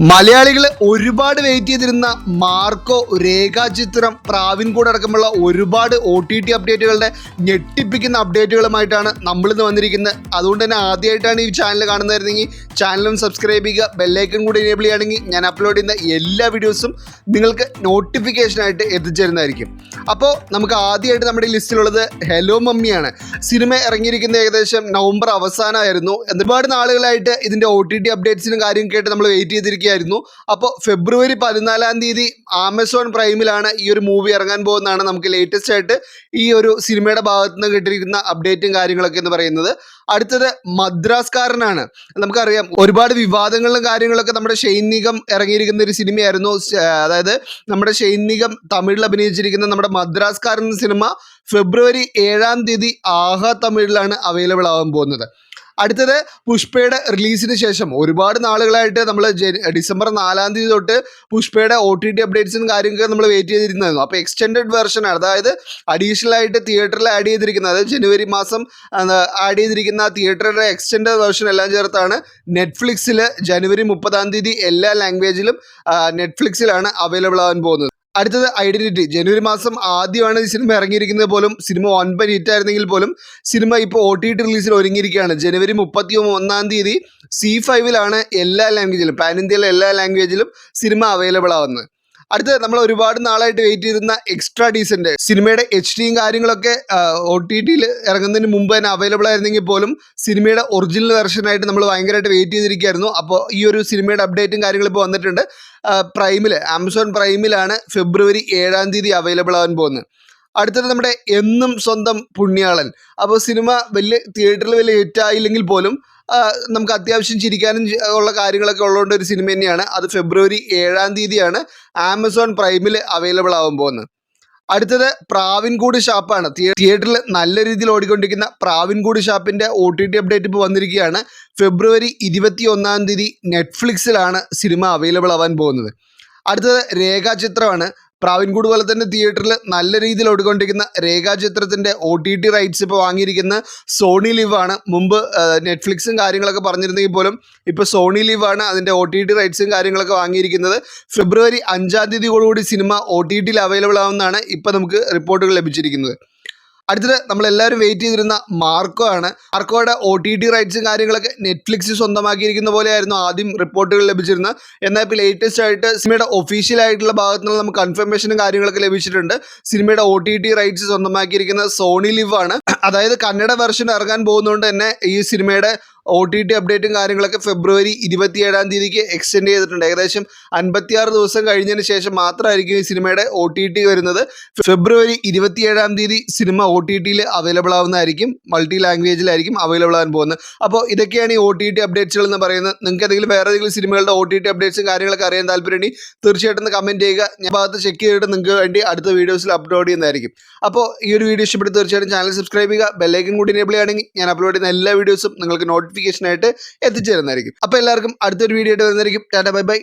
മലയാളികൾ ഒരുപാട് വെയിറ്റ് ചെയ്തിരുന്ന മാർക്കോ, രേഖാചിത്രം, പ്രാവിൻകൂട് അടക്കമുള്ള ഒരുപാട് OTT അപ്ഡേറ്റുകളുടെ ഞെട്ടിപ്പിക്കുന്ന അപ്ഡേറ്റുകളുമായിട്ടാണ് നമ്മളിന്ന് വന്നിരിക്കുന്നത്. അതുകൊണ്ട് തന്നെ ആദ്യമായിട്ടാണ് ഈ ചാനൽ കാണുന്നതായിരുന്നെങ്കിൽ ചാനലും സബ്സ്ക്രൈബ് ചെയ്യുക, ബെല്ലൈക്കൺ കൂടി എനേബിൾ ചെയ്യുകയാണെങ്കിൽ ഞാൻ അപ്ലോഡ് ചെയ്യുന്ന എല്ലാ വീഡിയോസും നിങ്ങൾക്ക് നോട്ടിഫിക്കേഷനായിട്ട് എത്തിച്ചേരുന്നതായിരിക്കും. അപ്പോൾ നമുക്ക് ആദ്യമായിട്ട് നമ്മുടെ ലിസ്റ്റിലുള്ളത് ഹലോ മമ്മിയാണ്. സിനിമ ഇറങ്ങിയിരിക്കുന്നത് ഏകദേശം നവംബർ അവസാനമായിരുന്നു. ഒരുപാട് നാളുകളായിട്ട് ഇതിൻ്റെ OTT അപ്ഡേറ്റ്സിനും കാര്യം കേട്ട് നമ്മൾ വെയിറ്റ് ചെയ്തിരിക്കുകയായിരുന്നു. അപ്പോൾ ഫെബ്രുവരി 14 ആമസോൺ പ്രൈമിലാണ് ഈ ഒരു മൂവി ഇറങ്ങാൻ പോകുന്നതാണ് നമുക്ക് ലേറ്റസ്റ്റ് ആയിട്ട് ഈ ഒരു സിനിമയുടെ ഭാഗത്ത് നിന്ന് കിട്ടിയിരിക്കുന്ന അപ്ഡേറ്റും കാര്യങ്ങളൊക്കെ എന്ന് പറയുന്നത്. അടുത്തത് മദ്രാസ്കാരനാണ്. നമുക്കറിയാം ഒരുപാട് വിവാദങ്ങളും കാര്യങ്ങളൊക്കെ നമ്മുടെ ഷെയ്ൻ നിഗം ഇറങ്ങിയിരിക്കുന്ന ഒരു സിനിമയായിരുന്നു. അതായത് നമ്മുടെ ഷെയ്ൻ നിഗം തമിഴിൽ അഭിനയിച്ചിരിക്കുന്ന നമ്മുടെ മദ്രാസ്കാരൻ സിനിമ ഫെബ്രുവരി 7 ആഹാ തമിഴിലാണ് അവൈലബിൾ ആവാൻ പോകുന്നത്. അടുത്തത് പുഷ്പയുടെ റിലീസിന് ശേഷം ഒരുപാട് നാളുകളായിട്ട് നമ്മൾ ഡിസംബർ 4 തൊട്ട് പുഷ്പയുടെ OTT അപ്ഡേറ്റ്സും കാര്യങ്ങളൊക്കെ നമ്മൾ വെയിറ്റ് ചെയ്തിരുന്നായിരുന്നു. അപ്പോൾ എക്സ്റ്റെൻഡഡ് വെർഷനാണ്, അതായത് അഡീഷണൽ ആയിട്ട് തിയേറ്ററിൽ ആഡ് ചെയ്തിരിക്കുന്നത്, അതായത് ജനുവരി മാസം ആഡ് ചെയ്തിരിക്കുന്ന തിയേറ്ററിൻ്റെ എക്സ്റ്റെൻഡഡ് വെർഷൻ എല്ലാം ചേർത്താണ് നെറ്റ്ഫ്ലിക്സിൽ ജനുവരി 30 എല്ലാ ലാംഗ്വേജിലും നെറ്റ്ഫ്ലിക്സിലാണ് അവൈലബിൾ ആവാൻ പോകുന്നത്. അടുത്തത് ഐഡന്റിറ്റി. ജനുവരി മാസം ആദ്യമാണ് ഈ സിനിമ ഇറങ്ങിയിരിക്കുന്നത് പോലും സിനിമ 1 ഹിറ്റായിരുന്നെങ്കിൽ പോലും സിനിമ ഇപ്പോൾ OTT റിലീസിൽ ഒരുങ്ങിയിരിക്കുകയാണ്. ജനുവരി 31 C5 എല്ലാ ലാംഗ്വേജിലും, പാൻ ഇന്ത്യയിലെ എല്ലാ ലാംഗ്വേജിലും സിനിമ അവൈലബിൾ ആവുന്നത്. അടുത്തത് നമ്മൾ ഒരുപാട് നാളായിട്ട് വെയിറ്റ് ചെയ്തിരുന്ന എക്സ്ട്രാ ഡീസൻറ്റ്. സിനിമയുടെ HD കാര്യങ്ങളൊക്കെ OTT ഇറങ്ങുന്നതിന് മുമ്പ് തന്നെ അവൈലബിൾ ആയിരുന്നെങ്കിൽ പോലും സിനിമയുടെ ഒറിജിനൽ വെർഷനായിട്ട് നമ്മൾ ഭയങ്കരമായിട്ട് വെയിറ്റ് ചെയ്തിരിക്കുകയായിരുന്നു. അപ്പോൾ ഈ ഒരു സിനിമയുടെ അപ്ഡേറ്റും കാര്യങ്ങളും ഇപ്പോൾ വന്നിട്ടുണ്ട്. ആമസോൺ പ്രൈമിലാണ് ഫെബ്രുവരി 7 അവൈലബിൾ ആവാൻ പോകുന്നത്. അടുത്തത് നമ്മുടെ എന്നും സ്വന്തം പുണ്യാളൻ. അപ്പോൾ സിനിമ തിയേറ്ററിൽ വലിയ ഹിറ്റായില്ലെങ്കിൽ പോലും നമുക്ക് അത്യാവശ്യം ചിരിക്കാനും ഉള്ള കാര്യങ്ങളൊക്കെ ഉള്ളതുകൊണ്ട് ഒരു സിനിമ തന്നെയാണ്. അത് ഫെബ്രുവരി 7 ആമസോൺ പ്രൈമിൽ അവൈലബിൾ ആവാൻ പോകുന്നത്. അടുത്തത് പ്രാവിൻകൂട് ഷാപ്പാണ്. തിയേറ്ററിൽ നല്ല രീതിയിൽ ഓടിക്കൊണ്ടിരിക്കുന്ന പ്രാവിൻകൂട് ഷാപ്പിൻ്റെ OTT അപ്ഡേറ്റ് ഇപ്പോൾ വന്നിരിക്കുകയാണ്. ഫെബ്രുവരി 21 നെറ്റ്ഫ്ലിക്സിലാണ് സിനിമ അവൈലബിൾ ആവാൻ പോകുന്നത്. അടുത്തത് രേഖാചിത്രമാണ്. പ്രാവിൻകൂട് പോലെ തന്നെ തിയേറ്ററിൽ നല്ല രീതിയിൽ ഓടിക്കൊണ്ടിരിക്കുന്ന രേഖാചിത്രത്തിൻ്റെ OTT റൈറ്റ്സ് ഇപ്പോൾ വാങ്ങിയിരിക്കുന്ന സോണി ലിവ് ആണ്. മുമ്പ് നെറ്റ്ഫ്ലിക്സും കാര്യങ്ങളൊക്കെ പറഞ്ഞിരുന്നെങ്കിൽ പോലും ഇപ്പോൾ സോണി ലിവ് ആണ് അതിൻ്റെ OTT റൈറ്റ്സും കാര്യങ്ങളൊക്കെ വാങ്ങിയിരിക്കുന്നത്. ഫെബ്രുവരി 5 സിനിമ OTT അവൈലബിൾ ആവുമെന്നാണ് ഇപ്പോൾ നമുക്ക് റിപ്പോർട്ടുകൾ ലഭിച്ചിരിക്കുന്നത്. അടുത്തത് നമ്മളെല്ലാവരും വെയിറ്റ് ചെയ്തിരുന്ന മാർക്കോ ആണ്. മാർക്കോയുടെ OTT റൈറ്റ്സും കാര്യങ്ങളൊക്കെ നെറ്റ്ഫ്ലിക്സ് സ്വന്തമാക്കിയിരിക്കുന്ന പോലെയായിരുന്നു ആദ്യം റിപ്പോർട്ടുകൾ ലഭിച്ചിരുന്നത്. എന്നാൽ ഇപ്പോൾ ലേറ്റസ്റ്റ് ആയിട്ട് സിനിമയുടെ ഒഫീഷ്യൽ ആയിട്ടുള്ള ഭാഗത്തു നിന്ന് നമുക്ക് കൺഫർമേഷനും കാര്യങ്ങളൊക്കെ ലഭിച്ചിട്ടുണ്ട്. സിനിമയുടെ OTT റൈറ്റ്സ് സ്വന്തമാക്കിയിരിക്കുന്നത് സോണി ലിവ് ആണ്. അതായത് കന്നഡ വെർഷൻ ഇറങ്ങാൻ പോകുന്നതുകൊണ്ട് തന്നെ ഈ സിനിമയുടെ OTT അപ്ഡേറ്റും കാര്യങ്ങളൊക്കെ ഫെബ്രുവരി 27 എക്സ്റ്റെൻഡ് ചെയ്തിട്ടുണ്ട്. ഏകദേശം 56 ദിവസം കഴിഞ്ഞതിന് ശേഷം മാത്രമായിരിക്കും ഈ സിനിമയുടെ OTT വരുന്നത്. ഫെബ്രുവരി 27 സിനിമ OTT അവൈലബിൾ ആവുന്നതായിരിക്കും. മൾട്ടി ലാംഗ്വേജിലായിരിക്കും അവൈലബിൾ ആകാൻ പോകുന്നത്. അപ്പോൾ ഇതൊക്കെയാണ് ഈ OTT അപ്ഡേറ്റ്സുകൾ എന്ന് പറയുന്നത്. നിങ്ങൾക്ക് ഏതെങ്കിലും വേറെ ഏതെങ്കിലും സിനിമകളുടെ OTT അപ്ഡേറ്റ്സും കാര്യങ്ങളൊക്കെ അറിയാൻ താല്പര്യമുണ്ടെങ്കിൽ തീർച്ചയായിട്ടും കമൻറ്റ് ചെയ്യുക. ഞാൻ ഭാഗത്ത് ചെക്ക് ചെയ്തിട്ട് നിങ്ങൾക്ക് വേണ്ടി അടുത്ത വീഡിയോസിൽ അപ്ലോഡ് ചെയ്യുന്നതായിരിക്കും. അപ്പോൾ ഈ ഒരു വീഡിയോ ഇഷ്ടപ്പെട്ട് തീർച്ചയായിട്ടും ചാനൽ സബ്സ്ക്രൈബ് ചെയ്യുക, ബെല്ലൈക്കൺ കൂടി എനേബിൾ ചെയ്യുകയാണെങ്കിൽ ഞാൻ അപ്ലോഡ് ചെയ്യുന്ന എല്ലാ വീഡിയോസും നിങ്ങൾക്ക് നോട്ടിഫിക്കേഷനായിട്ട് എത്തിച്ചേരുന്നതായിരിക്കും. അപ്പോൾ എല്ലാവർക്കും അടുത്തൊരു വീഡിയോ ആയിട്ട് വരുന്നതായിരിക്കും. Tata, bye bye.